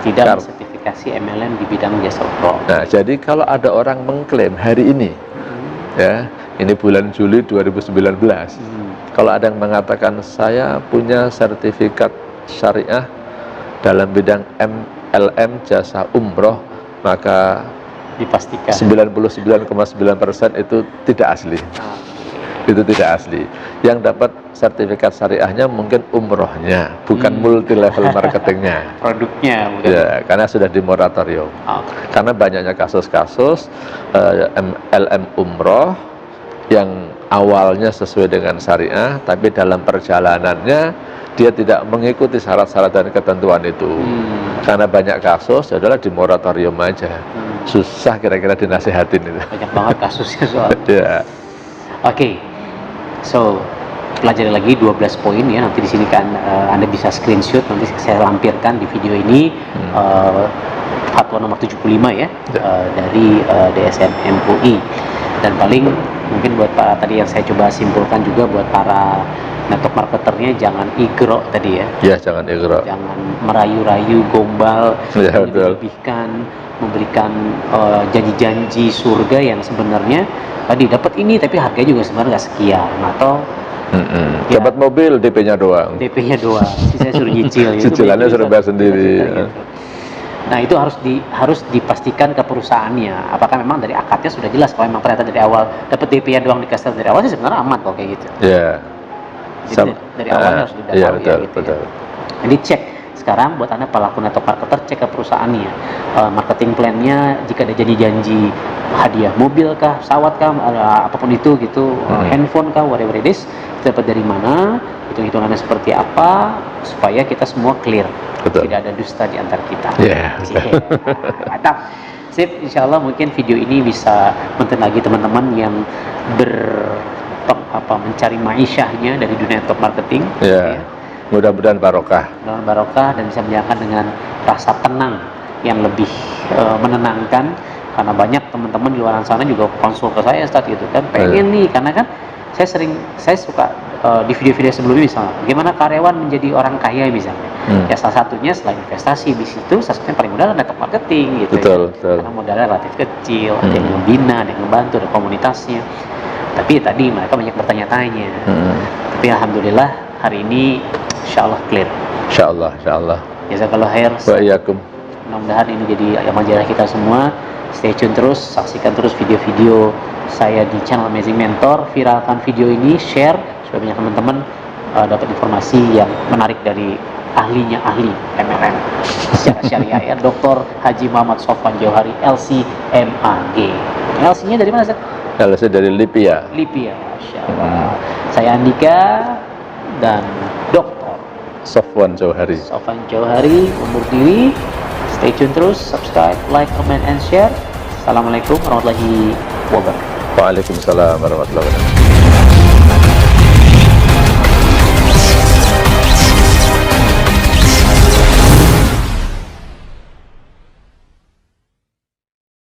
Tidak mensertifikasi MLM di bidang jasa umroh. Nah, jadi kalau ada orang mengklaim hari ini, ya, ini bulan Juli 2019. Kalau ada yang mengatakan saya punya sertifikat syariah dalam bidang MLM jasa umroh, maka dipastikan 99,9% itu tidak asli. Itu tidak asli. Yang dapat sertifikat syariahnya mungkin umrohnya, bukan multi level marketingnya. Produknya bukan. Ya, karena sudah di moratorium. Karena banyaknya kasus-kasus LM umroh yang awalnya sesuai dengan syariah, tapi dalam perjalanannya dia tidak mengikuti syarat-syarat dan ketentuan itu. Karena banyak kasus, adalah di moratorium aja. Susah kira-kira dinasihatin itu. Banyak banget kasusnya soal. Ya. Oke. So, pelajari lagi 12 poin ya, nanti di sini kan Anda bisa screenshot, nanti saya lampirkan di video ini fatwa nomor 75 ya, dari DSM MUI. Dan paling mungkin buat para tadi yang saya coba simpulkan juga buat para network marketernya, jangan igro tadi ya. Ya, jangan igro. Jangan merayu-rayu, gombal, Ya, memberikan janji-janji surga yang sebenarnya tadi dapat ini tapi harganya juga sebenarnya nggak sekian, atau ya, dapat mobil DP-nya doang. DP-nya doang, saya suruh nyicil. Cicilannya suruh bayar sendiri. Gitu. Nah itu harus dipastikan ke perusahaannya. Apakah memang dari akadnya sudah jelas kalau memang ternyata dari awal dapat DP-nya doang dikasih dari awal sih sebenarnya aman kok kayak gitu. Ya. Jadi dari awalnya harus sudah tahu betul, ya, gitu betul. Ya. Jadi cek sekarang buat Anda pelaku network marketer, cek ke perusahaannya, marketing plan-nya, jika ada janji-janji hadiah mobil kah, pesawat kah, apapun itu gitu, handphone kah, whatever it is, dapat dari mana, hitung-hitungannya seperti apa, supaya kita semua clear. Betul. Tidak ada dusta di antara kita. Yeah. Mantap. Sip, insya Allah mungkin video ini bisa mentenagi teman-teman yang mencari maisyahnya dari dunia network marketing. Yeah. Ya. Mudah-mudahan barokah. Mudah-mudahan barokah dan bisa menjalankan dengan rasa tenang yang lebih menenangkan, karena banyak teman-teman di luar sana juga konsul ke saya Ustaz gitu kan, pengen nih, karena kan saya suka di video-video sebelumnya misalnya bagaimana karyawan menjadi orang kaya misalnya. Ya salah satunya selain investasi di situ, salah satunya paling mudah network marketing gitu. Betul, ya. betul. Karena modalnya relatif kecil, ada yang membina, ada yang membantu, ada komunitasnya. Tapi tadi mereka banyak bertanya-tanya. Tapi alhamdulillah hari ini insyaallah clear. Insyaallah. Jazakallah khair. Wa iyyakum. Mudah-mudahan ini jadi amal jariah kita semua. Stay tune terus, saksikan terus video-video saya di channel Amazing Mentor. Viralkan video ini, share supaya banyak teman-teman dapat informasi yang menarik dari ahlinya ahli MLM secara syariah ya, Dr. Haji Muhammad Sofwan Jauhari LC-MAG. LC-nya dari mana, Ustaz? LC dari Lipia. Lipia, Masya Allah. Saya Andika dan Dr. Sofwan Jauhari. Sofwan Jauhari undur diri. Stay tune terus, subscribe, like, comment, and share. Assalamualaikum warahmatullahi wabarakatuh. Waalaikumsalam warahmatullahi wabarakatuh.